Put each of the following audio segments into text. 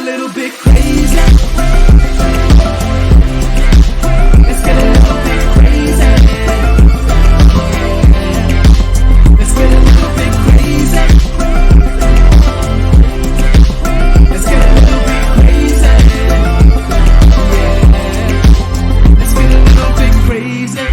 little bit crazy. Let's get a little bit crazy. Let's get a little bit crazy. Let's get a little bit crazy. Let's get a little bit crazy.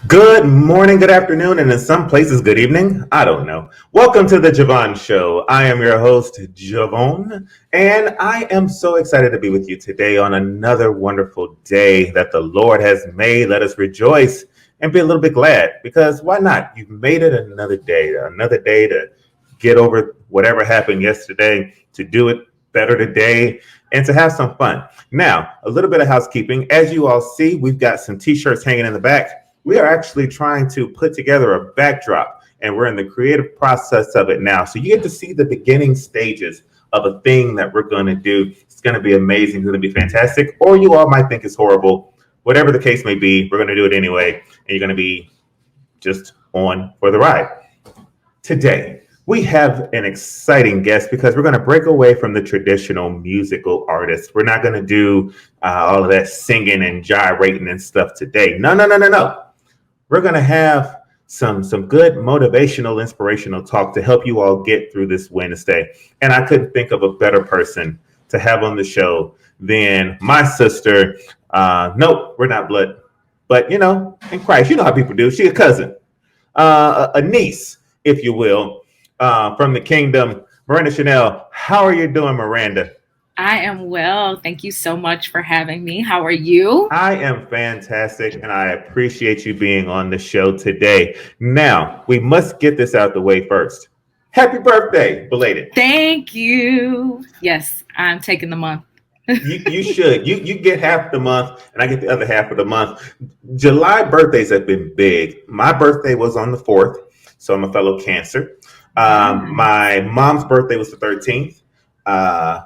Good morning, good afternoon, and in some places, good evening. I don't know. Welcome to the Je Vaughn Show. I am your host, Je Vaughn, and I am so excited to be with you today on another wonderful day that the Lord has made. Let us rejoice and be a little bit glad, because why not? You've made it another day to get over whatever happened yesterday, to do it better today, and to have some fun. Now, a little bit of housekeeping. As you all see, we've got some t-shirts hanging in the back. We are actually trying to put together a backdrop, and we're in the creative process of it now. So you get to see the beginning stages of a thing that we're going to do. It's going to be amazing. It's going to be fantastic. Or you all might think it's horrible. Whatever the case may be, we're going to do it anyway. And you're going to be just on for the ride. Today, we have an exciting guest because we're going to break away from the traditional musical artists. We're not going to do all of that singing and gyrating and stuff today. No. We're going to have some good motivational, inspirational talk to help you all get through this Wednesday. And I couldn't think of a better person to have on the show than my sister. Nope, we're not blood, but in Christ, you know how people do. She a cousin, a niece, if you will, from the kingdom. Miranda Chinell, how are you doing, Miranda? I am well. Thank you so much for having me. How are you? I am fantastic, and I appreciate you being on the show today. Now, we must get this out the way first. Happy birthday, belated. Thank you. Yes, I'm taking the month. You should. You get half the month, and I get the other half of the month. July birthdays have been big. My birthday was on the 4th, so I'm a fellow Cancer. My mom's birthday was the 13th.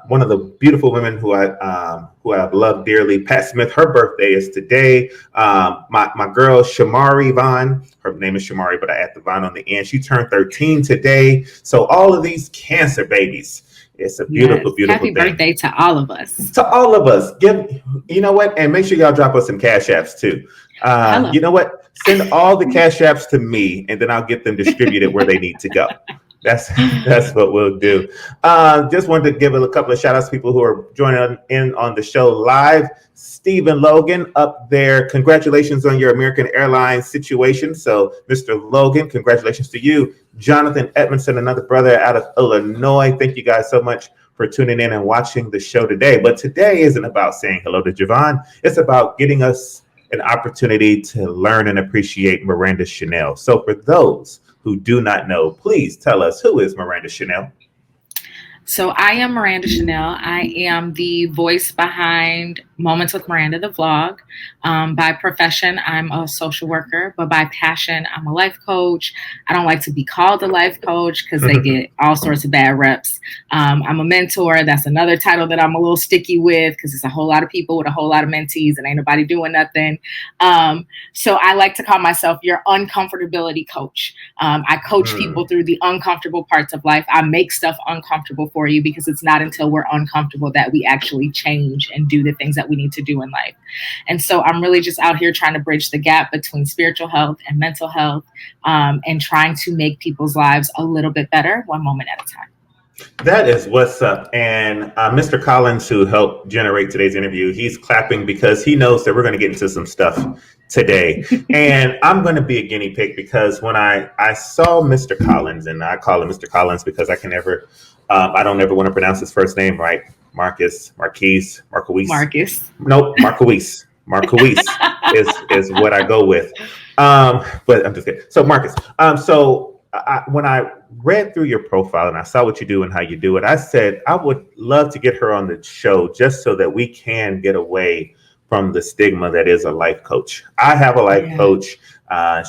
One of the beautiful women who I've loved dearly, Pat Smith, her birthday is today. My girl Shamari Vaughn, her name is Shamari, but I add the Vaughn on the end. She turned 13 today. So all of these Cancer babies, it's a beautiful, beautiful Happy thing. Happy birthday to all of us. To all of us. You know what? And make sure y'all drop us some cash apps too. You know what? Send all the cash apps to me, and then I'll get them distributed where they need to go. That's what we'll do. Just wanted to give a couple of shout outs to people who are joining in on the show live. Stephen Logan up there. Congratulations on your American Airlines situation. So, Mr. Logan, congratulations to you. Jonathan Edmondson, another brother out of Illinois. Thank you guys so much for tuning in and watching the show today. But today isn't about saying hello to Je Vaughn. It's about getting us an opportunity to learn and appreciate Miranda Chinell. So for those who do not know, please tell us, who is Miranda Chinell? So I am Miranda Chinell. I am the voice behind Moments with Miranda, the vlog. By profession, I'm a social worker, but by passion, I'm a life coach. I don't like to be called a life coach because they get all sorts of bad reps. I'm a mentor. That's another title that I'm a little sticky with because it's a whole lot of people with a whole lot of mentees and ain't nobody doing nothing. So I like to call myself your uncomfortability coach. I coach people through the uncomfortable parts of life. I make stuff uncomfortable for you because it's not until we're uncomfortable that we actually change and do the things that we need to do in life. And so I'm really just out here trying to bridge the gap between spiritual health and mental health, and trying to make people's lives a little bit better, one moment at a time. That is what's up. And Mr. Collins, who helped generate today's interview, he's clapping because he knows that we're going to get into some stuff today. And I'm going to be a guinea pig because when I saw Mr. Collins, and I call him Mr. Collins because I don't ever want to pronounce his first name right. Marcus. Nope, Marquis is what I go with. But I'm just kidding. So Marcus, when I read through your profile and I saw what you do and how you do it, I said, I would love to get her on the show just so that we can get away from the stigma that is a life coach. I have a life coach.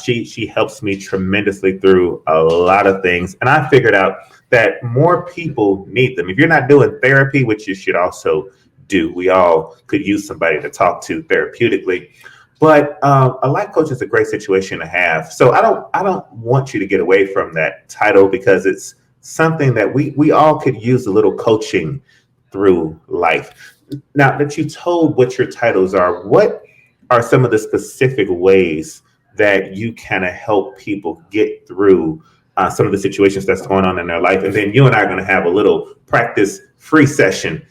She helps me tremendously through a lot of things. And I figured out that more people need them. If you're not doing therapy, which you should also do, we all could use somebody to talk to therapeutically. But a life coach is a great situation to have. So I don't want you to get away from that title because it's something that we all could use a little coaching through life. Now that you told what your titles are, what are some of the specific ways that you kind of help people get through some of the situations that's going on in their life? And then you and I are going to have a little practice free session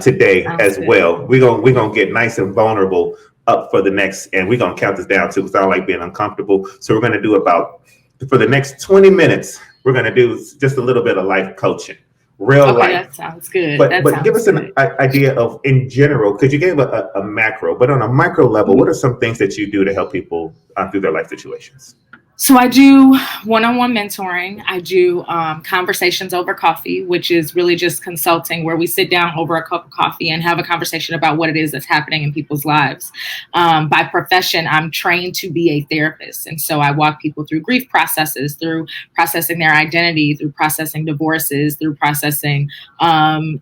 today as well. We're gonna get nice and vulnerable up for the next, and we're gonna count this down too, because I don't like being uncomfortable. So we're gonna do about, for the next 20 minutes, we're gonna do just a little bit of life coaching, real life. That sounds good. But give us an idea of, in general, because you gave a macro, but on a micro level, what are some things that you do to help people through their life situations? So I do one-on-one mentoring. I do conversations over coffee, which is really just consulting, where we sit down over a cup of coffee and have a conversation about what it is that's happening in people's lives. By profession, I'm trained to be a therapist. And so I walk people through grief processes, through processing their identity, through processing divorces, through processing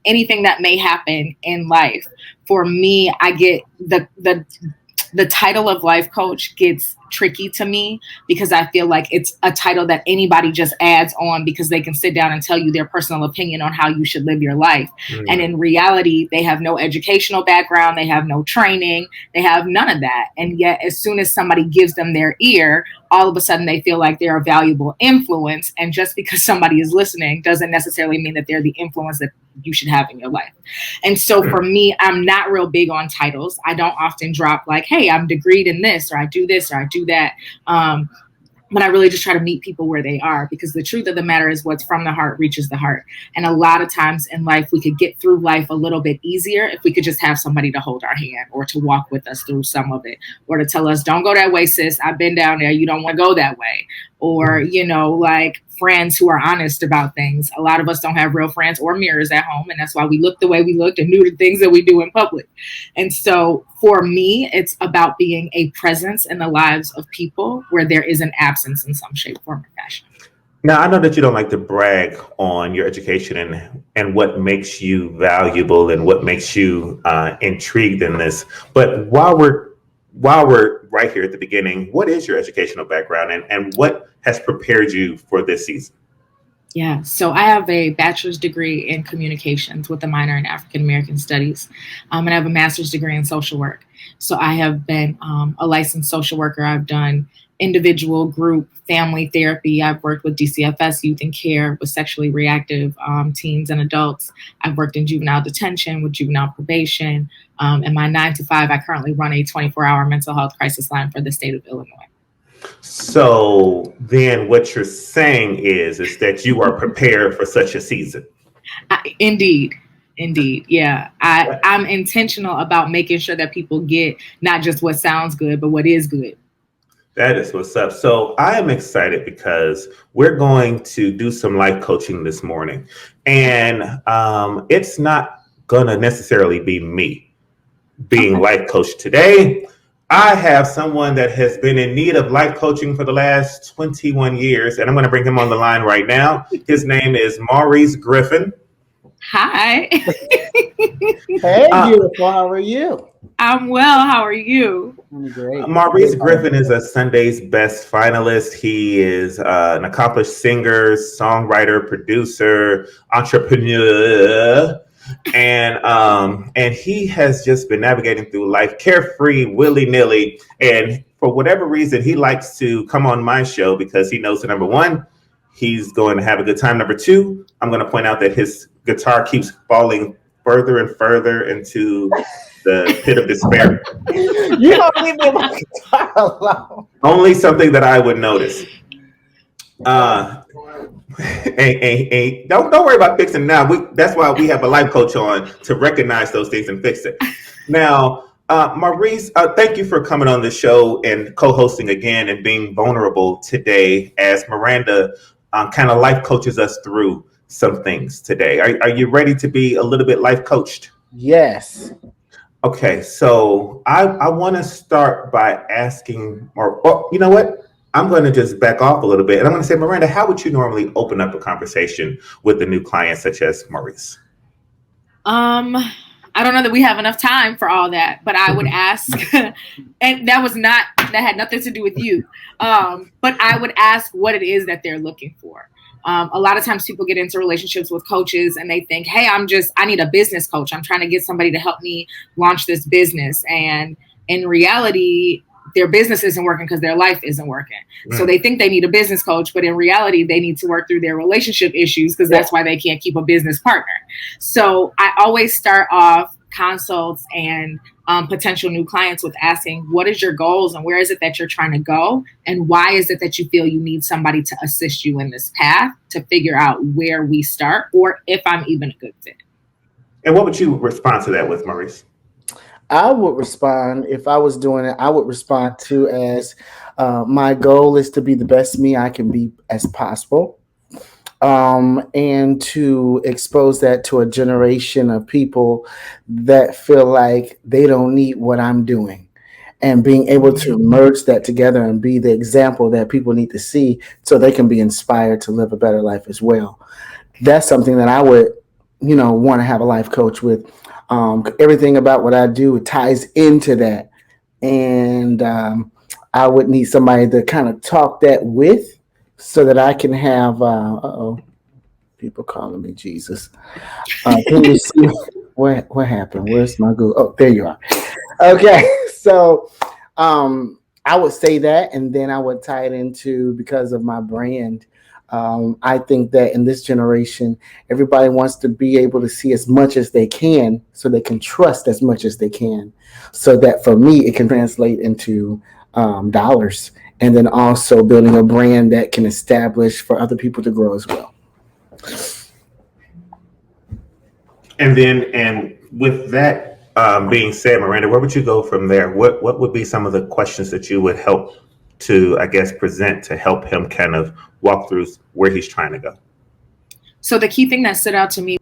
anything that may happen in life. For me, I get the title of life coach gets tricky to me, because I feel like it's a title that anybody just adds on because they can sit down and tell you their personal opinion on how you should live your life. And in reality, they have no educational background, they have no training, they have none of that. And yet, as soon as somebody gives them their ear, all of a sudden they feel like they're a valuable influence. And just because somebody is listening doesn't necessarily mean that they're the influence that you should have in your life. And so for me, I'm not real big on titles. I don't often drop like, hey, I'm degreed in this, or I do this, or I do that. But I really just try to meet people where they are, because the truth of the matter is what's from the heart reaches the heart. And a lot of times in life, we could get through life a little bit easier if we could just have somebody to hold our hand, or to walk with us through some of it, or to tell us, don't go that way, sis. I've been down there. You don't want to go that way. Or, like friends who are honest about things. A lot of us don't have real friends or mirrors at home. And that's why we look the way we looked and do the things that we do in public. And so for me, it's about being a presence in the lives of people where there is an absence in some shape, form, or fashion. Now, I know that you don't like to brag on your education and what makes you valuable and what makes you intrigued in this. But while we're right here at the beginning, what is your educational background, and what has prepared you for this season? Yeah, so I have a bachelor's degree in communications with a minor in African American studies, and I have a master's degree in social work. So I have been a licensed social worker. I've done individual, group, family therapy. I've worked with DCFS, youth in care, with sexually reactive teens and adults. I've worked in juvenile detention with juvenile probation. And my 9 to 5, I currently run a 24-hour mental health crisis line for the state of Illinois. So then what you're saying is that you are prepared for such a season. Indeed. Yeah. I'm intentional about making sure that people get not just what sounds good, but what is good. That is what's up. So I am excited because we're going to do some life coaching this morning. And it's not going to necessarily be me being life coached today. I have someone that has been in need of life coaching for the last 21 years, and I'm going to bring him on the line right now. His name is Maurice Griffin. Hi. Hey, beautiful. How are you? I'm well. How are you? I'm great. Maurice Griffin is a Sunday's Best finalist. He is an accomplished singer, songwriter, producer, entrepreneur. And he has just been navigating through life carefree, willy-nilly. And for whatever reason, he likes to come on my show because he knows that, number one, he's going to have a good time. Number two, I'm going to point out that his guitar keeps falling further and further into the pit of despair. You don't leave me my guitar alone. Only something that I would notice. Don't worry about fixing it now. That's why we have a life coach on, to recognize those things and fix it. Now, Maurice, thank you for coming on the show and co-hosting again and being vulnerable today as Miranda kind of life coaches us through some things today. Are you ready to be a little bit life coached? Yes. Okay, so I want to start by asking, or you know what? I'm going to just back off a little bit. And I'm going to say, Miranda, how would you normally open up a conversation with a new client such as Maurice? I don't know that we have enough time for all that, but I would ask, and that had nothing to do with you. But I would ask what it is that they're looking for. A lot of times people get into relationships with coaches and they think, hey, I need a business coach. I'm trying to get somebody to help me launch this business. And in reality, their business isn't working because their life isn't working. So they think they need a business coach, but in reality, they need to work through their relationship issues because that's why they can't keep a business partner. So I always start off consults and potential new clients with asking, what is your goals and where is it that you're trying to go? And why is it that you feel you need somebody to assist you in this path to figure out where we start or if I'm even a good fit? And what would you respond to that with, Maurice? I would respond, if I was doing it, I would respond to as my goal is to be the best me I can be as possible. And to expose that to a generation of people that feel like they don't need what I'm doing, and being able to merge that together and be the example that people need to see so they can be inspired to live a better life as well. That's something that I would, want to have a life coach with. Everything about what I do ties into that. And I would need somebody to kind of talk that with, so that I can have, people calling me Jesus. Can you see what happened? Where's my Google? Oh, there you are. Okay. So I would say that, and then I would tie it into, because of my brand. I think that in this generation, everybody wants to be able to see as much as they can so they can trust as much as they can. So that for me, it can translate into dollars. And then also building a brand that can establish for other people to grow as well. And with that being said, Miranda, where would you go from there? What would be some of the questions that you would help to, I guess, present to help him kind of walk through where he's trying to go? So the key thing that stood out to me,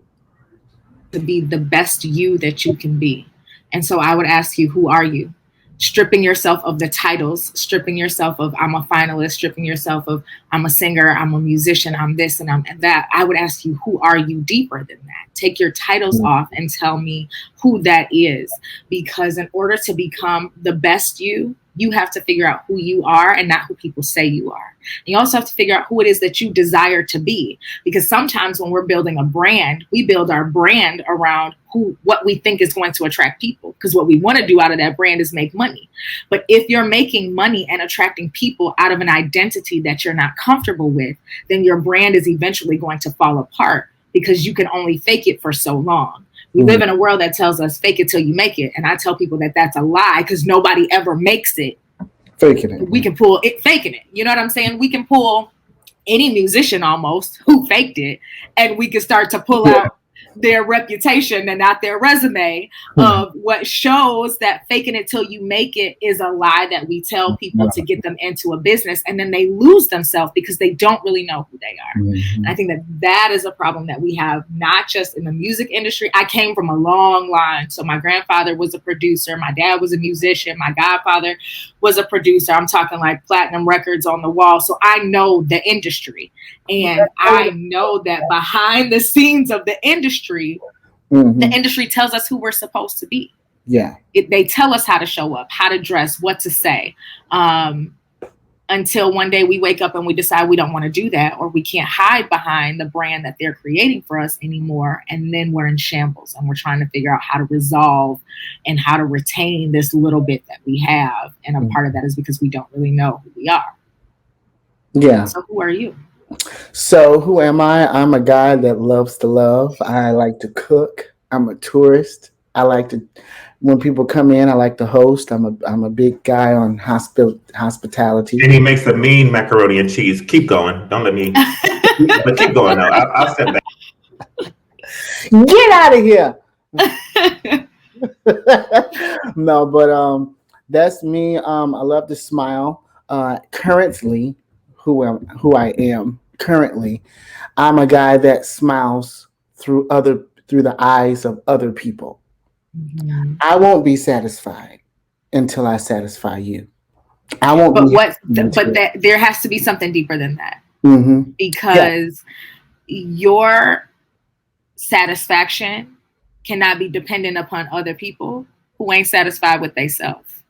to be the best you that you can be. And so I would ask you, who are you? Stripping yourself of the titles, stripping yourself of I'm a finalist, stripping yourself of I'm a singer, I'm a musician, I'm this and I'm that. I would ask you, who are you deeper than that? Take your titles off and tell me who that is. Because in order to become the best you have to figure out who you are and not who people say you are. And you also have to figure out who it is that you desire to be. Because sometimes when we're building a brand, we build our brand around what we think is going to attract people. Because what we want to do out of that brand is make money. But if you're making money and attracting people out of an identity that you're not comfortable with, then your brand is eventually going to fall apart because you can only fake it for so long. We live in a world that tells us fake it till you make it. And I tell people that that's a lie because nobody ever makes it. Faking it. We can pull it, faking it. You know what I'm saying? We can pull any musician almost who faked it, and we can start to pull out their reputation and not their resume of what shows that faking it till you make it is a lie that we tell people to get them into a business, and then they lose themselves because they don't really know who they are. And I think that is a problem that we have, not just in the music industry. I came from a long line. So my grandfather was a producer. My dad was a musician. My godfather was a producer. I'm talking like platinum records on the wall. So I know the industry. And I know that behind the scenes of the industry, the industry tells us who we're supposed to be. Yeah. They tell us how to show up, how to dress, what to say, until one day we wake up and we decide we don't want to do that, or we can't hide behind the brand that they're creating for us anymore. And then we're in shambles and we're trying to figure out how to resolve and how to retain this little bit that we have. And a part of that is because we don't really know who we are. Yeah. So who are you? So who am I? I'm a guy that loves to love. I like to cook. I'm a tourist. I like to, when people come in, I like to host. I'm a big guy on hospitality. And he makes a mean macaroni and cheese. Keep going. Don't let me. But keep going now. I'll step back. Get out of here. No, but that's me. I love to smile. Currently, who I am currently, I'm a guy that smiles through the eyes of other people. I won't be satisfied until I satisfy you. I won't. But there has to be something deeper than that, because your satisfaction cannot be dependent upon other people who ain't satisfied with themselves.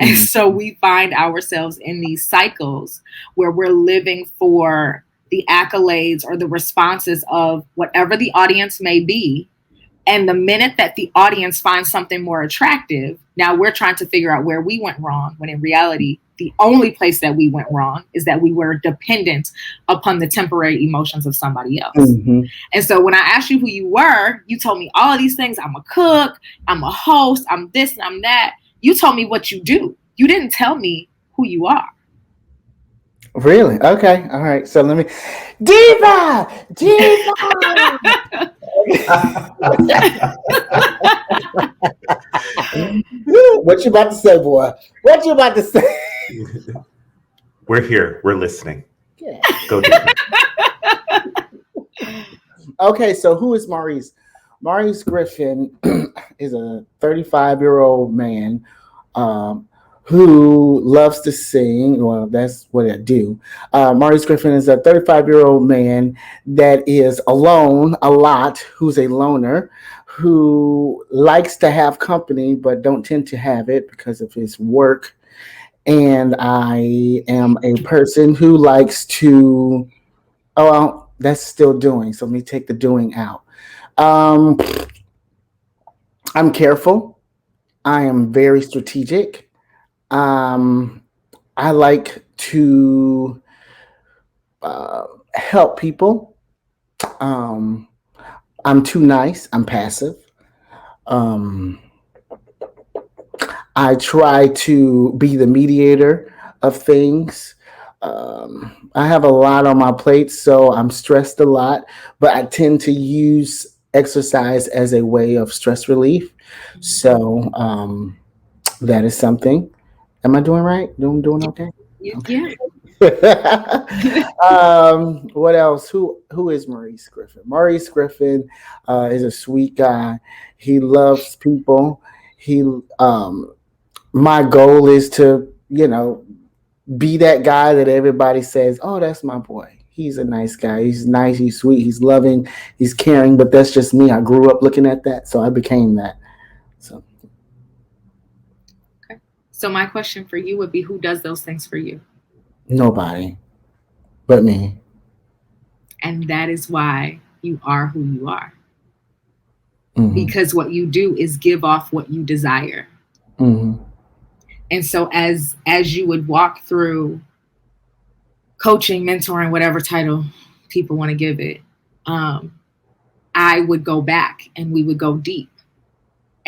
And so we find ourselves in these cycles where we're living for the accolades or the responses of whatever the audience may be. And the minute that the audience finds something more attractive, now we're trying to figure out where we went wrong, when in reality, the only place that we went wrong is that we were dependent upon the temporary emotions of somebody else. Mm-hmm. And so when I asked you who you were, you told me all of these things. I'm a cook, I'm a host, I'm this and I'm that. You told me what you do. You didn't tell me who you are. Really? Okay. All right. So let me. Diva! What you about to say, boy? What you about to say? We're here. We're listening. Yeah. Go Diva. Okay. So who is Maurice? Maurice Griffin is a 35-year-old man who loves to sing. Well, that's what I do. Maurice Griffin is a 35-year-old man that is alone a lot, who's a loner, who likes to have company, but don't tend to have it because of his work. And I am a person who likes to, oh, well, that's still doing. So let me take the doing out. I'm careful. I am very strategic. I like to help people. I'm too nice. I'm passive. I try to be the mediator of things. I have a lot on my plate, so I'm stressed a lot, but I tend to use exercise as a way of stress relief. So that is something. Am I doing right? Doing okay? Yeah. What else? Who is Maurice Griffin? Maurice Griffin is a sweet guy. He loves people. My goal is to, be that guy that everybody says, "Oh, that's my boy. He's a nice guy. He's nice. He's sweet. He's loving. He's caring." But that's just me. I grew up looking at that, so I became that. So. So my question for you would be, who does those things for you? Nobody but me. And that is why you are who you are. Mm-hmm. Because what you do is give off what you desire. Mm-hmm. And so as you would walk through coaching, mentoring, whatever title people want to give it, I would go back and we would go deep.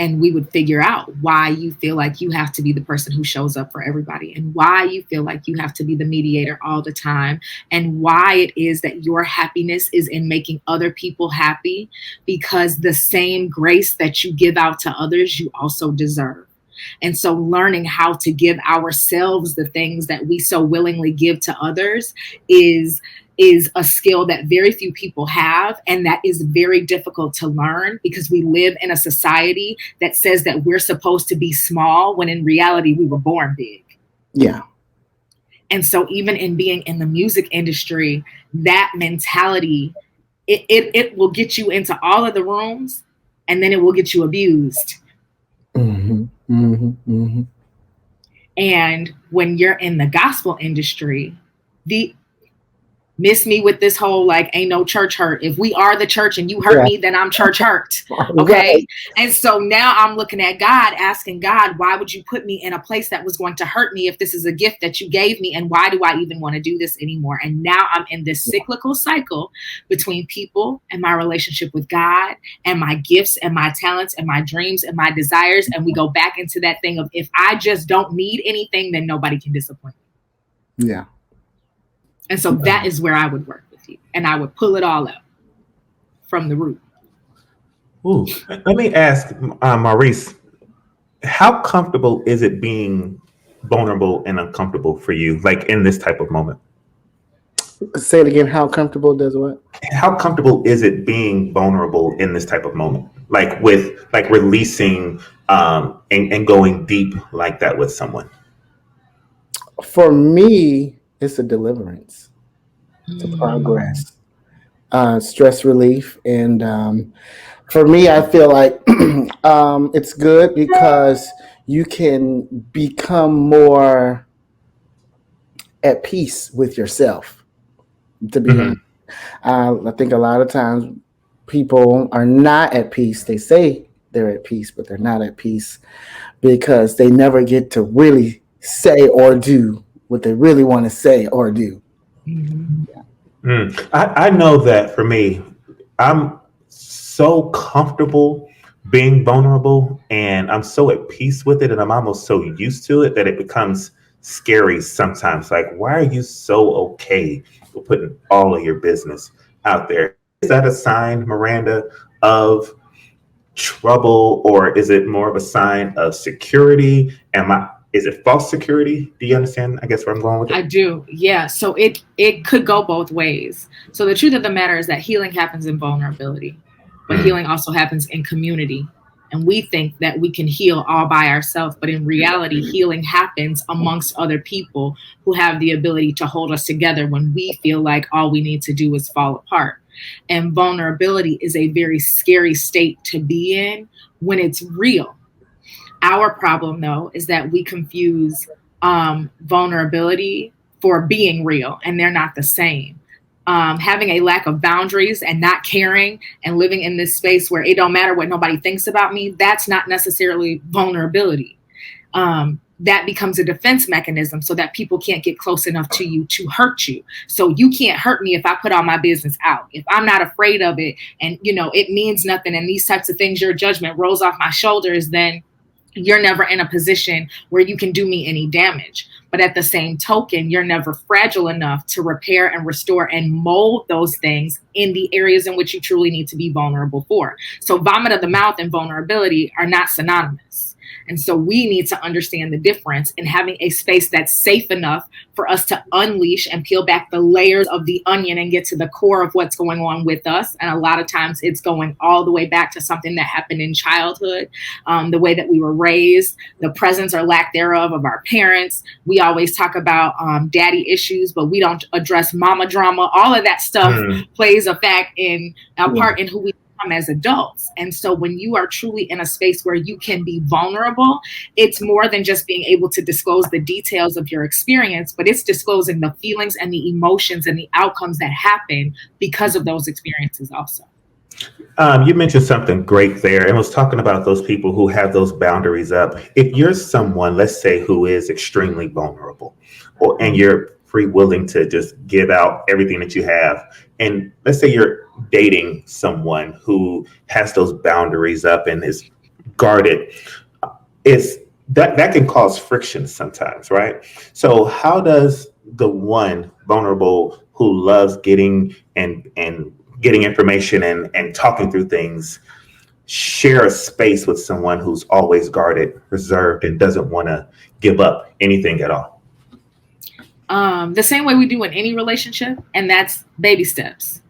And we would figure out why you feel like you have to be the person who shows up for everybody, and why you feel like you have to be the mediator all the time, and why it is that your happiness is in making other people happy, because the same grace that you give out to others, you also deserve. And so learning how to give ourselves the things that we so willingly give to others is a skill that very few people have, and that is very difficult to learn, because we live in a society that says that we're supposed to be small when in reality we were born big. Yeah. And so even in being in the music industry, that mentality, it will get you into all of the rooms, and then it will get you abused. Mm-hmm. Mm-hmm. Mm-hmm. And when you're in the gospel industry, miss me with this whole like ain't no church hurt. If we are the church and you hurt me, then I'm church hurt. Okay. Right. And so now I'm looking at God, asking God, why would you put me in a place that was going to hurt me if this is a gift that you gave me? And why do I even want to do this anymore? And now I'm in this cyclical cycle between people and my relationship with God and my gifts and my talents and my dreams and my desires. And we go back into that thing of, if I just don't need anything, then nobody can disappoint me. Yeah. And so that is where I would work with you. And I would pull it all out from the root. Ooh, let me ask Maurice, how comfortable is it being vulnerable and uncomfortable for you, like in this type of moment? Say it again. How comfortable does what? How comfortable is it being vulnerable in this type of moment? Like with like releasing and going deep like that with someone? For me, it's a deliverance. It's a progress. Stress relief. And for me, I feel like it's good because you can become more at peace with yourself. to be honest. I think a lot of times people are not at peace. They say they're at peace, but they're not at peace because they never get to really say or do what they really want to say or do. I know that for me, I'm so comfortable being vulnerable and I'm so at peace with it and I'm almost so used to it that it becomes scary sometimes. Like, why are you so okay with putting all of your business out there? Is that a sign, Miranda, of trouble or is it more of a sign of security? Is it false security? Do you understand, I guess, where I'm going with it? I do. Yeah. So it could go both ways. So the truth of the matter is that healing happens in vulnerability, but healing also happens in community. And we think that we can heal all by ourselves, but in reality, healing happens amongst other people who have the ability to hold us together when we feel like all we need to do is fall apart. And vulnerability is a very scary state to be in when it's real. Our problem, though, is that we confuse vulnerability for being real, and they're not the same. Having a lack of boundaries and not caring and living in this space where it don't matter what nobody thinks about me, that's not necessarily vulnerability. That becomes a defense mechanism so that people can't get close enough to you to hurt you. So you can't hurt me if I put all my business out. If I'm not afraid of it and, it means nothing and these types of things, your judgment rolls off my shoulders, then you're never in a position where you can do me any damage. But at the same token, you're never fragile enough to repair and restore and mold those things in the areas in which you truly need to be vulnerable for. So vomit of the mouth and vulnerability are not synonymous. And so we need to understand the difference in having a space that's safe enough for us to unleash and peel back the layers of the onion and get to the core of what's going on with us. And a lot of times it's going all the way back to something that happened in childhood, the way that we were raised, the presence or lack thereof of our parents. We always talk about daddy issues, but we don't address mama drama. All of that stuff plays a part in who we as adults. And so when you are truly in a space where you can be vulnerable, it's more than just being able to disclose the details of your experience, but it's disclosing the feelings and the emotions and the outcomes that happen because of those experiences also. You mentioned something great there and was talking about those people who have those boundaries up. If you're someone, let's say, who is extremely vulnerable and you're willing to just give out everything that you have, and let's say you're dating someone who has those boundaries up and is guarded, that can cause friction sometimes, right? So how does the one vulnerable who loves getting information and talking through things share a space with someone who's always guarded, reserved, and doesn't want to give up anything at all? The same way we do in any relationship, and that's baby steps.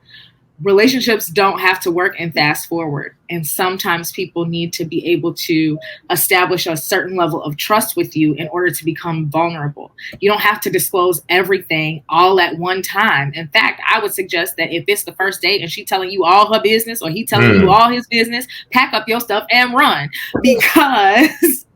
Relationships don't have to work and fast forward. And sometimes people need to be able to establish a certain level of trust with you in order to become vulnerable. You don't have to disclose everything all at one time. In fact, I would suggest that if it's the first date and she's telling you all her business or he telling you all his business, pack up your stuff and run, because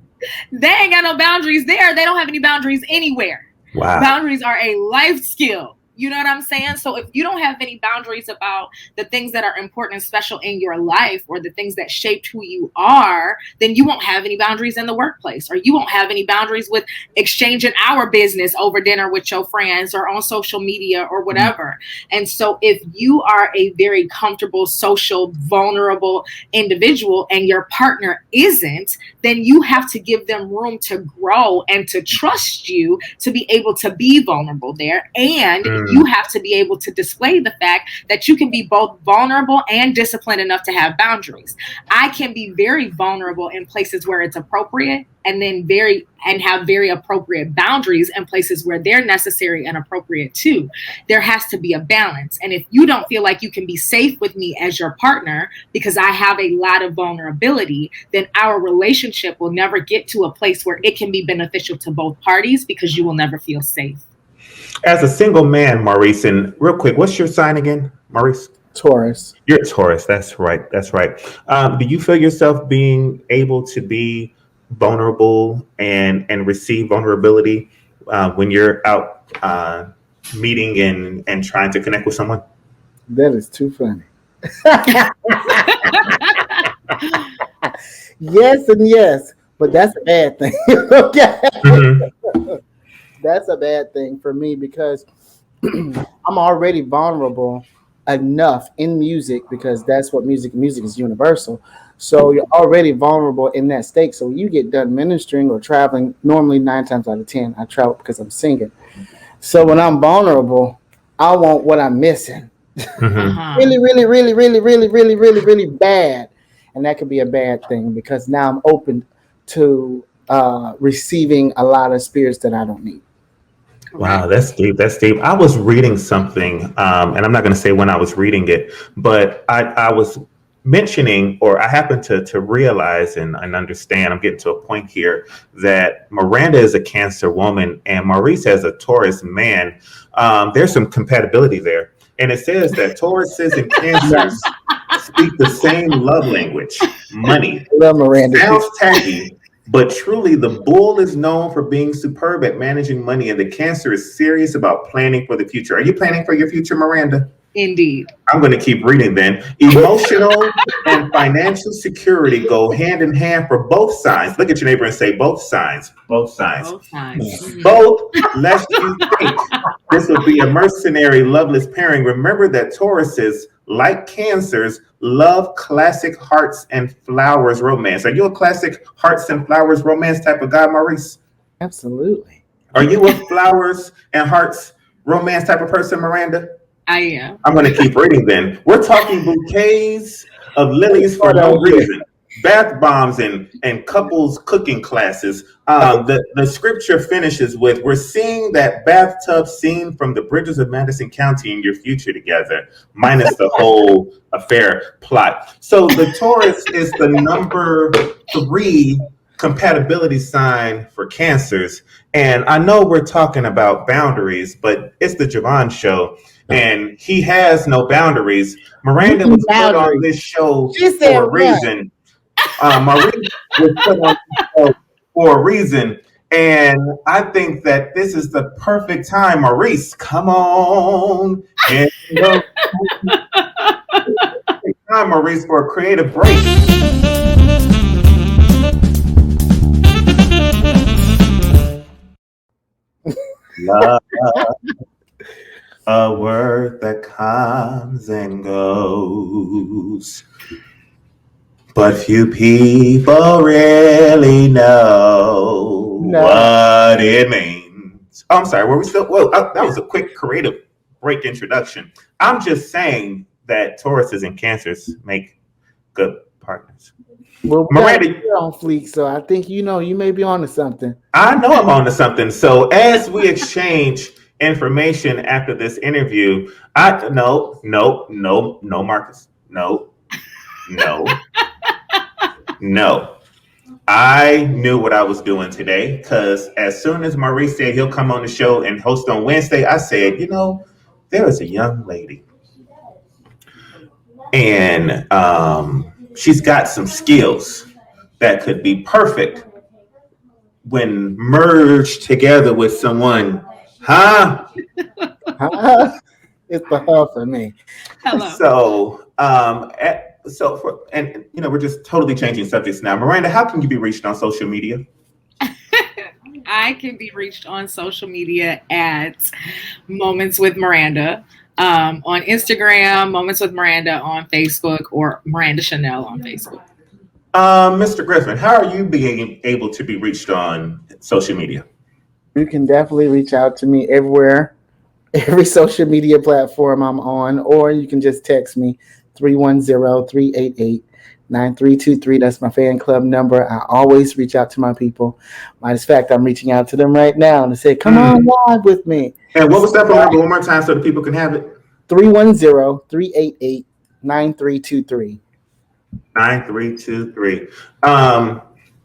they ain't got no boundaries there. They don't have any boundaries anywhere. Wow. Boundaries are a life skill. You know what I'm saying? So if you don't have any boundaries about the things that are important and special in your life or the things that shaped who you are, then you won't have any boundaries in the workplace, or you won't have any boundaries with exchanging our business over dinner with your friends or on social media or whatever. And so if you are a very comfortable, social, vulnerable individual and your partner isn't, then you have to give them room to grow and to trust you to be able to be vulnerable there. And you have to be able to display the fact that you can be both vulnerable and disciplined enough to have boundaries. I can be very vulnerable in places where it's appropriate, and then have very appropriate boundaries in places where they're necessary and appropriate too. There has to be a balance. And if you don't feel like you can be safe with me as your partner because I have a lot of vulnerability, then our relationship will never get to a place where it can be beneficial to both parties, because you will never feel safe. As a single man, Maurice, and real quick, what's your sign again, Maurice? Taurus. You're Taurus. That's right. Do you feel yourself being able to be vulnerable and receive vulnerability when you're out meeting and trying to connect with someone? That is too funny. Yes and yes, but that's a bad thing. Okay, Mm-hmm. that's a bad thing for me because I'm already vulnerable enough in music because that's what music is universal. So you're already vulnerable in that state. So when you get done ministering or traveling, normally 9 times out of 10, I travel because I'm singing. So when I'm vulnerable, I want what I'm missing. Mm-hmm. Really, really, really, really, really, really, really, really bad. And that could be a bad thing because now I'm open to receiving a lot of spirits that I don't need. Wow, that's deep. That's deep. I was reading something, and I'm not going to say when I was reading it, but I was mentioning, or I happened to realize and understand, I'm getting to a point here, that Miranda is a Cancer woman and Maurice as a Taurus man. There's some compatibility there. And it says that Tauruses and Cancers speak the same love language, money. I love Miranda. Sounds tacky, but truly, the bull is known for being superb at managing money, and the Cancer is serious about planning for the future. Are you planning for your future, Miranda? Indeed. I'm going to keep reading then. Emotional and financial security go hand in hand for both sides. Look at your neighbor and say, both sides. Both sides. Both sides. Mhm. Both, lest you think this would be a mercenary, loveless pairing. Remember that Tauruses, like Cancers, love classic hearts and flowers romance. Are you a classic hearts and flowers romance type of guy, Maurice? Absolutely. Are you a flowers and hearts romance type of person, Miranda? I am. I'm going to keep reading then. We're talking bouquets of lilies for no reason, bath bombs and couples cooking classes. The scripture finishes with, we're seeing that bathtub scene from the Bridges of Madison County in your future together, minus the whole affair plot. So the Taurus is the number 3 compatibility sign for Cancers. And I know we're talking about boundaries, but it's the Je Vaughn Show. And he has no boundaries. Miranda was put on this show for a reason. Maurice was put on this show for a reason. And I think that this is the perfect time. Maurice, come on. And time, Maurice, for a creative break. Love. A word that comes and goes, but few people really know what it means. Oh, I'm sorry, were we still? Well, that was a quick creative break introduction. I'm just saying that Tauruses and Cancers make good partners. Well, Miranda, you're on fleek, so I think you may be on to something. I know I'm on to something. So as we exchange information after this interview, no, Marcus, no. I knew what I was doing today because as soon as Maurice said he'll come on the show and host on Wednesday, I said, there is a young lady and she's got some skills that could be perfect when merged together with someone. Huh? It's the hell for me. Hello. We're just totally changing subjects now. Miranda, how can you be reached on social media? I can be reached on social media at Moments with Miranda. On Instagram, Moments with Miranda on Facebook, or Miranda Chinell on Facebook. Mr. Griffin, how are you being able to be reached on social media? You can definitely reach out to me everywhere, every social media platform I'm on, or you can just text me 310-388-9323. That's my fan club number. I always reach out to my people. Matter of fact, I'm reaching out to them right now to say, come on live with me. And what was that phone number one more time so the people can have it? 310-388-9323. 9323.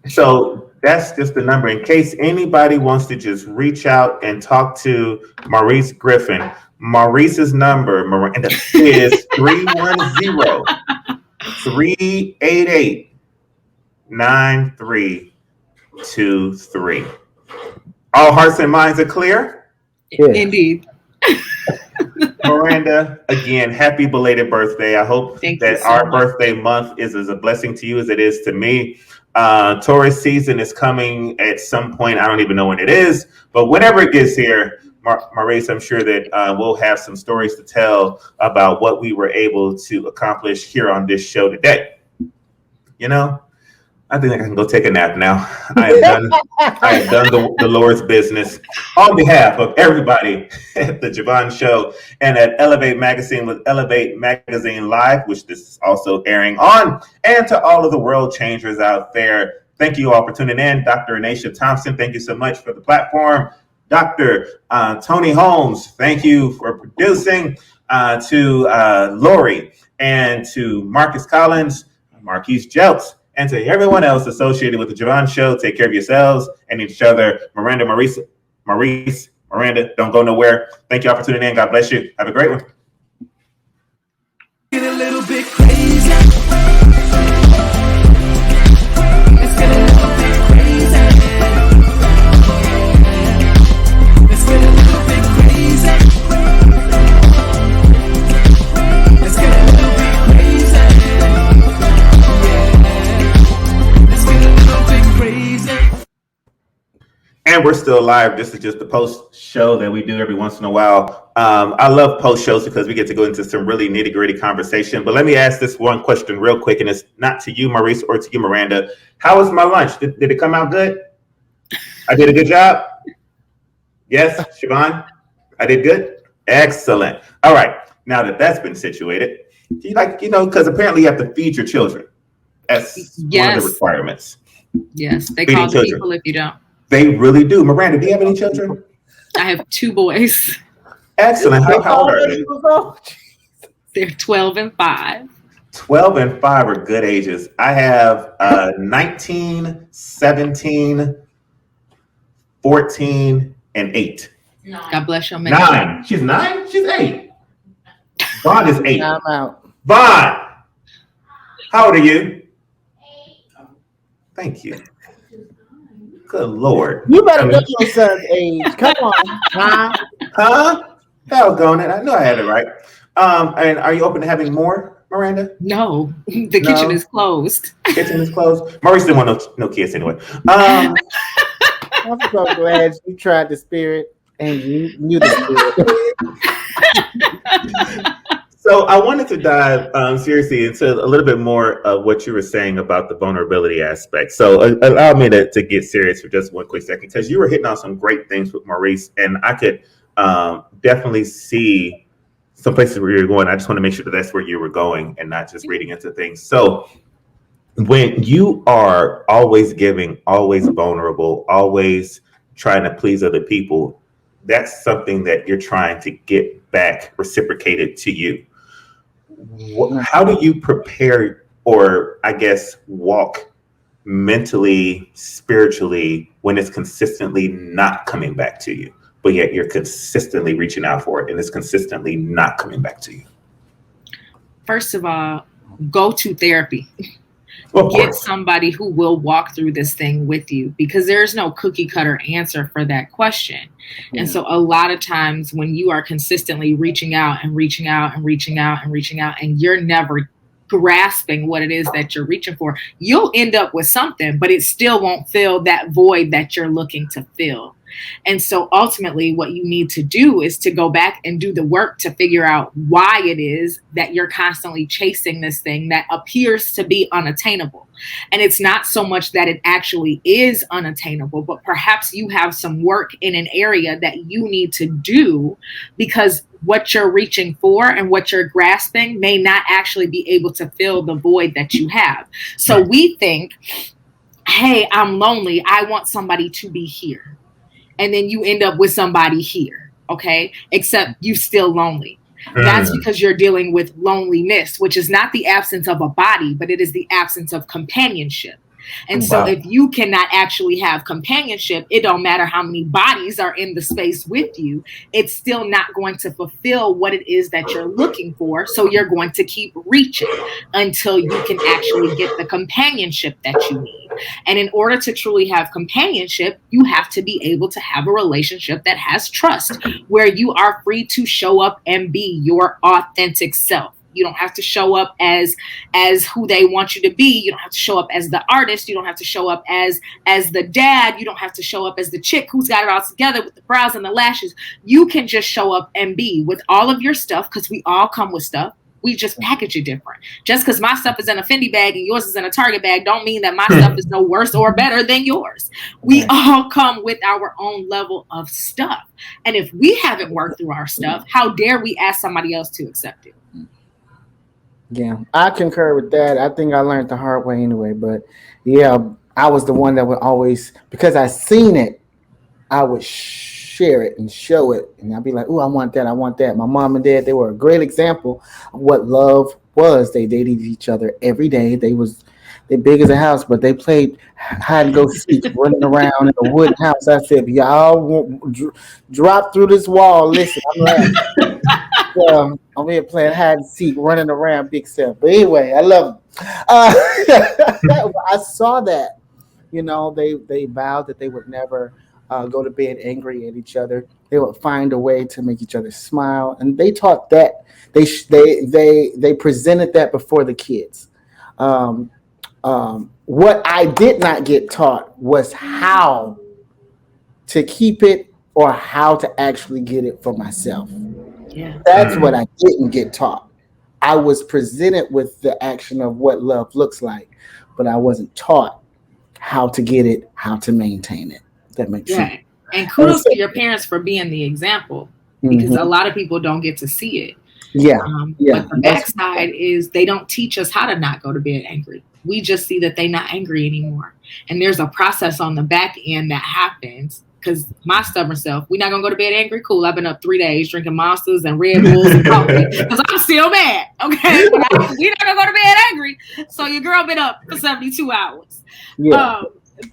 So that's just the number in case anybody wants to just reach out and talk to Maurice Griffin. Maurice's number, Miranda, is 310-388-9323. All hearts and minds are clear? Yes. Indeed. Miranda, again, happy belated birthday. I hope Thank that you so our much. birthday month is as a blessing to you as it is to me. Taurus season is coming at some point. I don't even know when it is, but whenever it gets here, Maurice, I'm sure that we'll have some stories to tell about what we were able to accomplish here on this show today. You know, I think I can go take a nap now. I have done. I have done the Lord's business on behalf of everybody at the Je Vaughn Show and at Elevate Magazine with Elevate Magazine Live, which this is also airing on, and to all of the world changers out there. Thank you all for tuning in. Dr. Anisha Thompson, thank you so much for the platform. Dr. Tony Holmes, thank you for producing. To Lori and to Marcus Collins, Marquis Jelks, and to everyone else associated with the Je Vaughn Show. Take care of yourselves and each other. Miranda, Maurice, Miranda, don't go nowhere. Thank you all for tuning in. God bless you. Have a great one. Get a little bit crazy. Let's get a little bit crazy. Let's get a little bit crazy. Let's get a little bit crazy. Let's get a little bit crazy. And we're still live. This is just the post show that we do every once in a while. I love post shows because we get to go into some really nitty gritty conversation. But let me ask this one question real quick, and it's not to you, Maurice, or to you, Miranda. How was my lunch? Did it come out good? I did a good job? Yes, Siobhan? I did good? Excellent. All right. Now that that's been situated, because apparently you have to feed your children. That's one of the requirements. Yes, they Feeding call the children. people if you don't. They really do. Miranda, do you have any children? I have 2 boys. Excellent. How old are they? They're 12 and 5. 12 and 5 are good ages. I have 19, 17, 14, and 8. God bless your ministry. 9. She's 9? She's 8. Vaughn is 8. I'm out. Vaughn, how old are you? 8. Thank you. Good Lord. You better know your son's age. Come on. Huh? Doggone it. I knew I had it right. And are you open to having more, Miranda? No, the kitchen is closed. Kitchen is closed. Maurice didn't want no kids anyway. I'm so glad you tried the spirit and you knew the spirit. So I wanted to dive seriously into a little bit more of what you were saying about the vulnerability aspect. So allow me to get serious for just one quick second, because you were hitting on some great things with Maurice, and I could definitely see some places where you're going. I just want to make sure that that's where you were going and not just reading into things. So when you are always giving, always vulnerable, always trying to please other people, that's something that you're trying to get back reciprocated to you. How do you prepare, or I guess walk mentally, spiritually, when it's consistently not coming back to you, but yet you're consistently reaching out for it and it's consistently not coming back to you? First of all, go to therapy. Of Get course. somebody who will walk through this thing with you, because there's no cookie cutter answer for that question. And so a lot of times when you are consistently reaching out and reaching out and reaching out and reaching out, and you're never grasping what it is that you're reaching for, you'll end up with something, but it still won't fill that void that you're looking to fill. And so ultimately what you need to do is to go back and do the work to figure out why it is that you're constantly chasing this thing that appears to be unattainable. And it's not so much that it actually is unattainable, but perhaps you have some work in an area that you need to do, because what you're reaching for and what you're grasping may not actually be able to fill the void that you have. So we think, hey, I'm lonely. I want somebody to be here. And then you end up with somebody here, okay? Except you still lonely. That's because you're dealing with loneliness, which is not the absence of a body, but it is the absence of companionship. And so if you cannot actually have companionship, it don't matter how many bodies are in the space with you, it's still not going to fulfill what it is that you're looking for. So you're going to keep reaching until you can actually get the companionship that you need. And in order to truly have companionship, you have to be able to have a relationship that has trust, where you are free to show up and be your authentic self. You don't have to show up as who they want you to be. You don't have to show up as the artist. You don't have to show up as the dad. You don't have to show up as the chick who's got it all together with the brows and the lashes. You can just show up and be with all of your stuff, because we all come with stuff. We just package it different. Just because my stuff is in a Fendi bag and yours is in a Target bag don't mean that my stuff is no worse or better than yours. We all come with our own level of stuff. And if we haven't worked through our stuff, how dare we ask somebody else to accept it? Yeah, I concur with that. I think I learned the hard way anyway. But yeah, I was the one that would always, because I seen it, I would share it and show it. And I'd be like, oh, I want that. I want that. My mom and dad, they were a great example of what love was. They dated each other every day. They big as a house, but they played hide and go seek, running around in a wood house. I said, y'all won't drop through this wall. Listen, I'm laughing. I'm here playing hide and seek, running around big self. But anyway, I love them. I saw that. You know, they vowed that they would never go to bed angry at each other. They would find a way to make each other smile, and they taught that. They presented that before the kids. What I did not get taught was how to keep it or how to actually get it for myself. Yeah. That's what I didn't get taught. I was presented with the action of what love looks like, but I wasn't taught how to get it, how to maintain it. That makes sense. And kudos to your parents for being the example, because a lot of people don't get to see it. Yeah. But the backside is they don't teach us how to not go to bed angry. We just see that they're not angry anymore. And there's a process on the back end that happens. Because my stubborn self, we're not going to go to bed angry. Cool. I've been up 3 days drinking Monsters and Red Bulls and coffee because I'm still mad. Okay. We're not going to go to bed angry. So your girl been up for 72 hours. Yeah.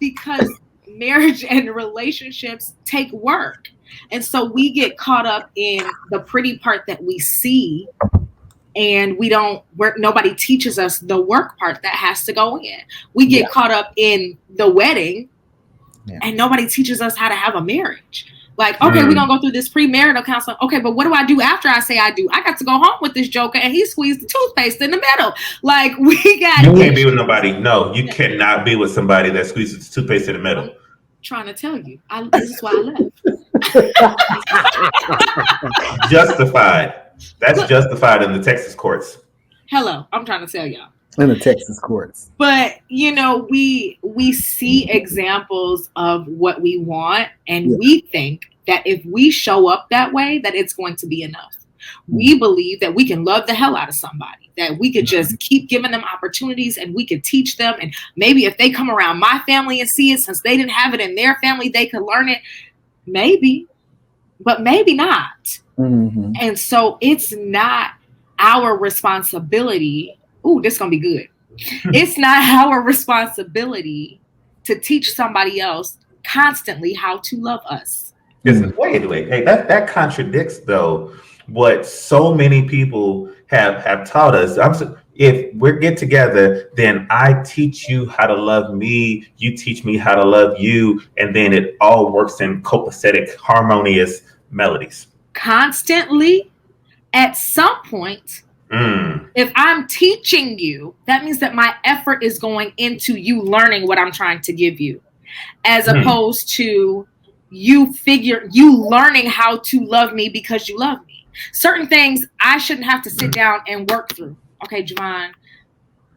Because marriage and relationships take work. And so we get caught up in the pretty part that we see, and nobody teaches us the work part that has to go in. We get caught up in the wedding. Yeah. And nobody teaches us how to have a marriage. Like, okay, we're going to go through this premarital counseling. Okay, but what do I do after I say I do? I got to go home with this joker and he squeezed the toothpaste in the middle. Like, you can't be with nobody. No, you cannot be with somebody that squeezes the toothpaste in the middle. I'm trying to tell you. This is why I left. Justified. That's justified in the Texas courts. Hello, I'm trying to tell y'all. In the Texas courts. But, you know, we see examples of what we want, and we think that if we show up that way, that it's going to be enough. We believe that we can love the hell out of somebody, that we could just keep giving them opportunities and we could teach them. And maybe if they come around my family and see it, since they didn't have it in their family, they could learn it. Maybe, but maybe not. Mm-hmm. And so it's not our responsibility. Ooh, this is going to be good. It's not our responsibility to teach somebody else constantly how to love us. Wait. Hey, that contradicts, though, what so many people have taught us. If we get together, then I teach you how to love me, you teach me how to love you, and then it all works in copacetic, harmonious melodies. Constantly, at some point, if I'm teaching you, that means that my effort is going into you learning what I'm trying to give you, as opposed to you learning how to love me because you love me. Certain things I shouldn't have to sit down and work through. Okay, JeVaughn,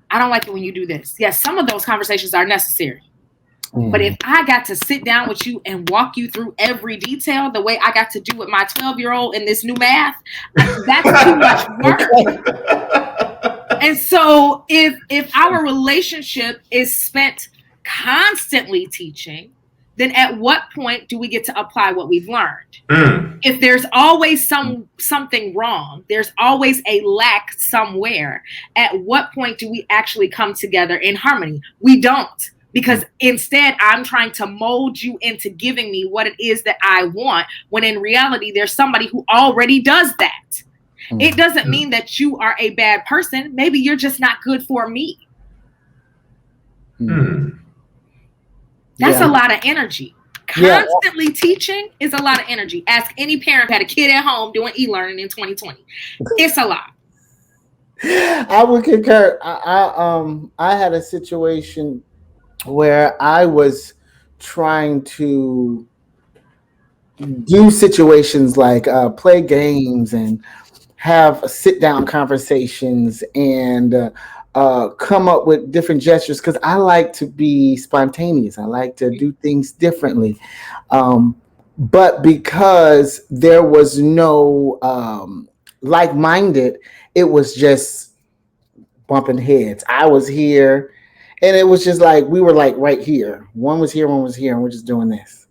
I don't like it when you do this. Yes, some of those conversations are necessary. But if I got to sit down with you and walk you through every detail the way I got to do with my 12-year-old in this new math, that's too much work. And so if our relationship is spent constantly teaching, then at what point do we get to apply what we've learned? If there's always something wrong, there's always a lack somewhere, at what point do we actually come together in harmony? We don't. because instead I'm trying to mold you into giving me what it is that I want, when in reality, there's somebody who already does that. It doesn't mean that you are a bad person. Maybe you're just not good for me. That's a lot of energy. Constantly teaching is a lot of energy. Ask any parent who had a kid at home doing e-learning in 2020. It's a lot. I would concur. I had a situation where I was trying to do situations like play games and have sit-down conversations and come up with different gestures, because I like to be spontaneous. I like to do things differently. But because there was no like-minded, it was just bumping heads. I was here, and it was just like we were like right here. One was here, and we're just doing this.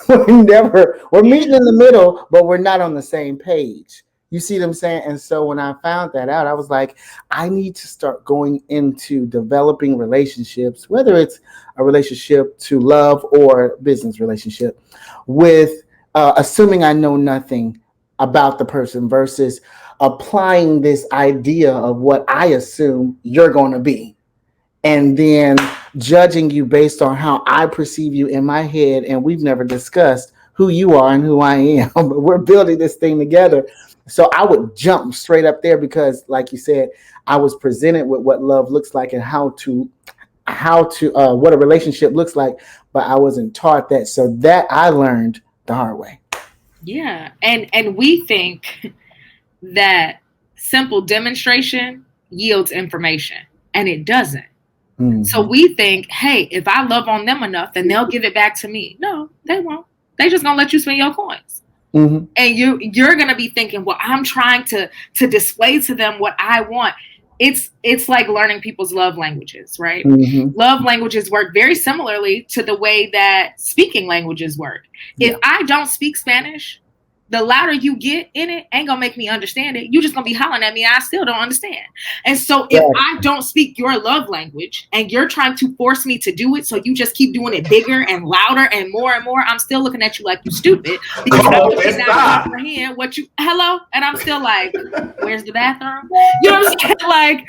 We're meeting in the middle, but we're not on the same page. You see what I'm saying? And so when I found that out, I was like, I need to start going into developing relationships, whether it's a relationship to love or business relationship, with assuming I know nothing about the person versus applying this idea of what I assume you're going to be, and then judging you based on how I perceive you in my head. And we've never discussed who you are and who I am, but we're building this thing together. So I would jump straight up there because, like you said, I was presented with what love looks like and how to what a relationship looks like, but I wasn't taught that. So that I learned the hard way. Yeah. And we think that simple demonstration yields information, and it doesn't. So we think, hey, if I love on them enough, then they'll give it back to me. No, they won't. They just gonna let you spend your coins. And you're gonna be thinking, well, I'm trying to display to them what I want. It's like learning people's love languages, right? Love languages work very similarly to the way that speaking languages work. If I don't speak Spanish, the louder you get in it ain't gonna make me understand it. You just gonna be hollering at me. I still don't understand. And so if I don't speak your love language and you're trying to force me to do it, so you just keep doing it bigger and louder and more, I'm still looking at you like you stupid because you cannot comprehend what you hello, and I'm still like, where's the bathroom? You know what I'm saying? Like,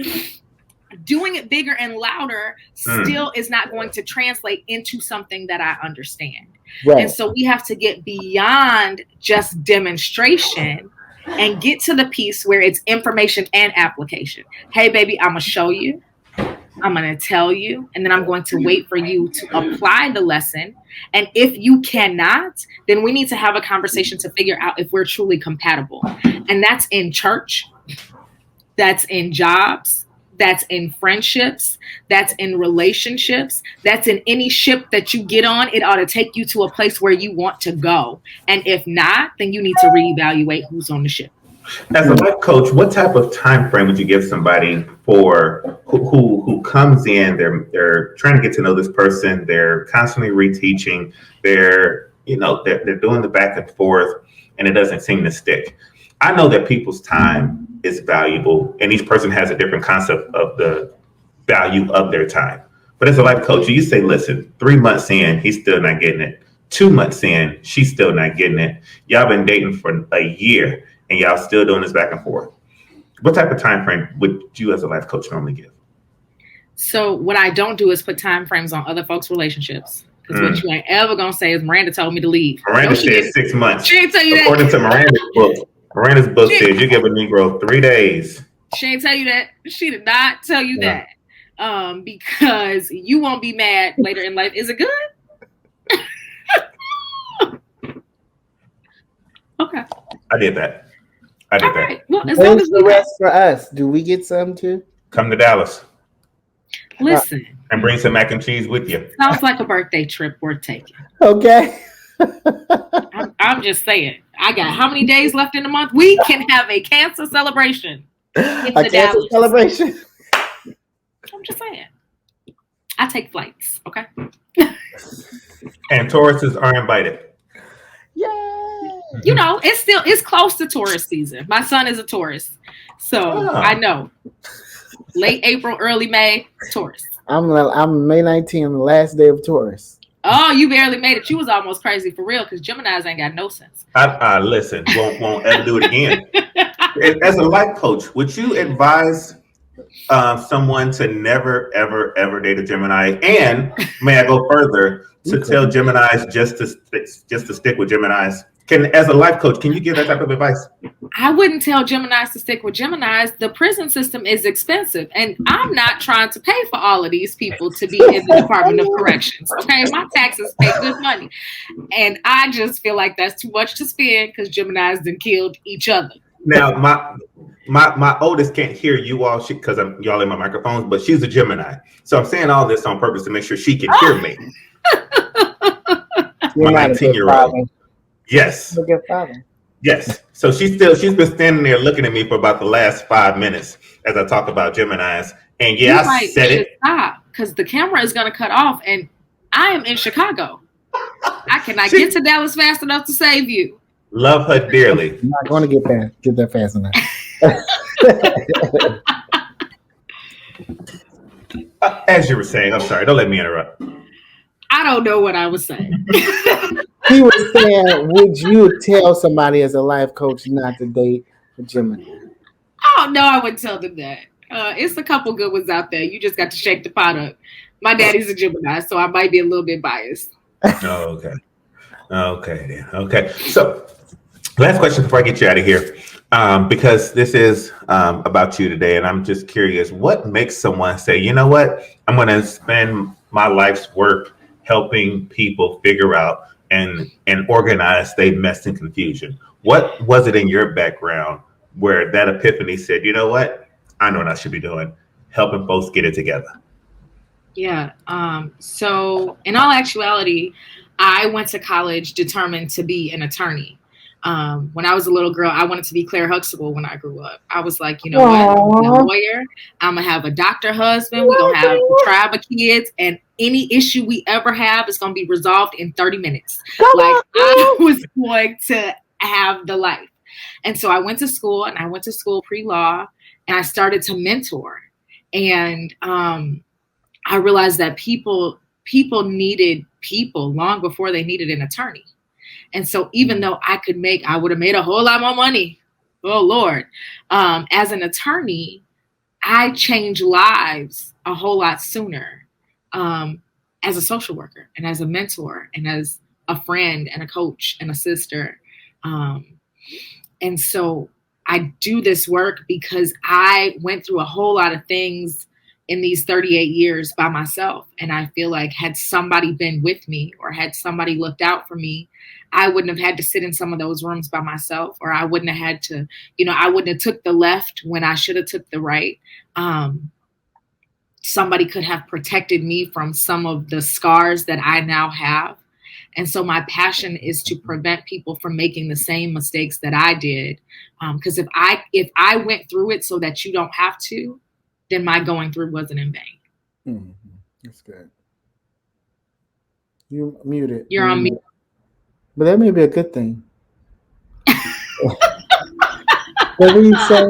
doing it bigger and louder still is not going to translate into something that I understand. Right. And so we have to get beyond just demonstration and get to the piece where it's information and application. Hey, baby, I'm going to show you. I'm going to tell you. And then I'm going to wait for you to apply the lesson. And if you cannot, then we need to have a conversation to figure out if we're truly compatible. And that's in church. That's in jobs. That's in friendships, that's in relationships, that's in any ship that you get on. It ought to take you to a place where you want to go. And if not, then you need to reevaluate who's on the ship. As a life coach, what type of time frame would you give somebody for who comes in, they're trying to get to know this person, they're constantly reteaching, they're doing the back and forth, and it doesn't seem to stick? I know that people's time is valuable, and each person has a different concept of the value of their time. But as a life coach, you say, listen, 3 months in, he's still not getting it. 2 months in, she's still not getting it. Y'all been dating for a year, and y'all still doing this back and forth. What type of time frame would you as a life coach normally give? So what I don't do is put time frames on other folks' relationships. Because what you ain't ever going to say is Miranda told me to leave. Miranda said 6 months. She ain't tell you According that. to Miranda's book says you give a Negro 3 days. She ain't tell you that. She did not tell you that. Because you won't be mad later in life. Is it good? Okay. I did that. All right. Well, as long as the rest for us, do we get some too? Come to Dallas. Listen. And bring some mac and cheese with you. Sounds like a birthday trip worth taking. Okay. I'm just saying. I got how many days left in the month? We can have a cancer celebration. Celebration. I'm just saying. I take flights, okay? And Tauruses are invited. Yay! You know, it's close to Taurus season. My son is a Taurus. So I know. Late April, early May, Taurus. I'm May 19th, the last day of Taurus. Oh, you barely made it. You was almost crazy for real because Geminis ain't got no sense. I listen, won't ever do it again. As a life coach, would you advise someone to never, ever, ever date a Gemini? And may I go further to tell Geminis just to stick with Geminis? As a life coach, can you give that type of advice? I wouldn't tell Geminis to stick with Geminis. The prison system is expensive, and I'm not trying to pay for all of these people to be in the Department of Corrections. Okay, my taxes pay good money, and I just feel like that's too much to spend because Geminis then killed each other. Now, my oldest can't hear you all because y'all in my microphones, but she's a Gemini, so I'm saying all this on purpose to make sure she can hear me. My 19-year-old. Yes. A good father. Yes. So she's been standing there looking at me for about the last 5 minutes as I talk about Geminis. And yeah, I said it. Stop, because the camera is going to cut off, and I am in Chicago. I cannot get to Dallas fast enough to save you. Love her dearly. I'm not going to get there fast enough. As you were saying, I'm sorry. Don't let me interrupt. I don't know what I was saying. He was saying, would you tell somebody as a life coach not to date a Gemini? Oh, no, I wouldn't tell them that. It's a couple good ones out there. You just got to shake the pot up. My daddy's a Gemini, so I might be a little bit biased. Oh, okay. Okay, then. Okay. So, last question before I get you out of here, because this is about you today, and I'm just curious, what makes someone say, you know what, I'm going to spend my life's work helping people figure out and organize their mess and confusion? What was it in your background where that epiphany said, you know what, I know what I should be doing, helping folks get it together? Yeah. So in all actuality, I went to college determined to be an attorney. When I was a little girl, I wanted to be Claire Huxtable when I grew up. I was like, you know what, I'm a lawyer. I'm going to have a doctor husband. We're going to have a tribe of kids. And any issue we ever have is going to be resolved in 30 minutes. I was going to have the life. And so I went to school, and I went to school pre-law, and I started to mentor. And I realized that people needed people long before they needed an attorney. And so even though I would have made a whole lot more money, oh Lord, as an attorney, I changed lives a whole lot sooner as a social worker and as a mentor and as a friend and a coach and a sister. And so I do this work because I went through a whole lot of things in these 38 years by myself. And I feel like had somebody been with me or had somebody looked out for me, I wouldn't have had to sit in some of those rooms by myself, or I wouldn't have had to, I wouldn't have took the left when I should have took the right. Somebody could have protected me from some of the scars that I now have. And so my passion is to prevent people from making the same mistakes that I did. Because if I went through it so that you don't have to, then my going through wasn't in vain. Mm-hmm. That's good. You muted. You're on mute. But that may be a good thing. What did you say?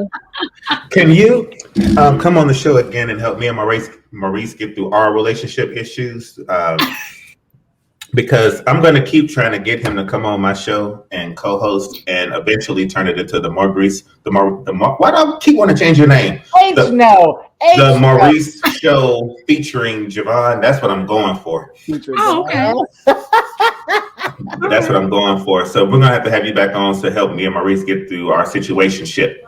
Can you come on the show again and help me and Maurice get through our relationship issues? Because I'm going to keep trying to get him to come on my show and co-host and eventually turn it into the Maurice. Why do I keep wanting to change your name? The Maurice Show featuring Je Vaughn. That's what I'm going for. Oh, okay. That's what I'm going for. So we're going to have you back on to help me and Maurice get through our situationship.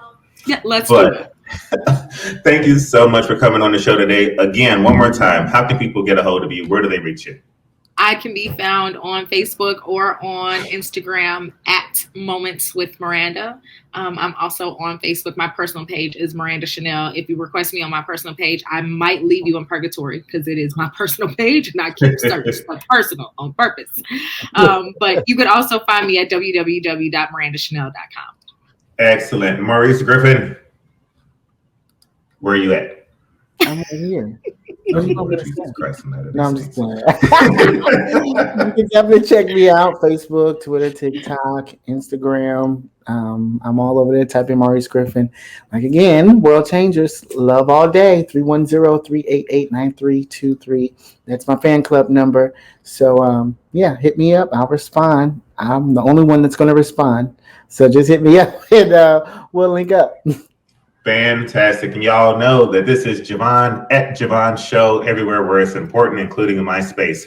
Yeah, let's do it. Thank you so much for coming on the show today. Again, one more time, how can people get a hold of you? Where do they reach you? I can be found on Facebook or on Instagram at Moments with Miranda. I'm also on Facebook. My personal page is Miranda Chinell. If you request me on my personal page, I might leave you in purgatory because it is my personal page and I keep certain stuff personal on purpose. But you could also find me at www.mirandachinell.com. Excellent. Maurice Griffin, where are you at? I'm right here. What you want me to Jesus say? Christ, I'm out of No, I'm these just things. playing. You can definitely check me out. Facebook, Twitter, TikTok, Instagram. I'm all over there. Type in Maurice Griffin. Like again, World Changers. Love all day. 310-388-9323. That's my fan club number. So yeah, hit me up. I'll respond. I'm the only one that's going to respond. So just hit me up and we'll link up. Fantastic. And y'all know that this is JeVaughn at Je Vaughn Show, everywhere where it's important, including in MySpace.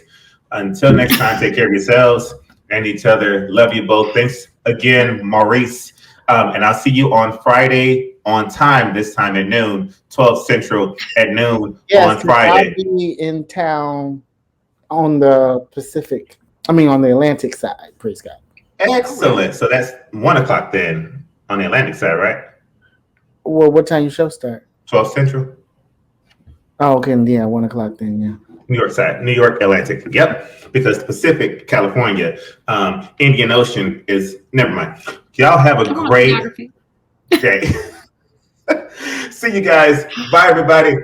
Until next time, take care of yourselves and each other. Love you both. Thanks again, Maurice. And I'll see you on Friday on time, this time at noon, 12 Central at noon on Friday. I'll be in town on the on the Atlantic side. Praise God. Excellent. So that's 1 o'clock then on the Atlantic side, right? Well, what time your show start? 12 Central. Oh, okay. Yeah, 1 o'clock then, yeah. New York side, New York, Atlantic. Yep, because Pacific, California, Indian Ocean is, never mind. Y'all have a great day. See you guys. Bye, everybody.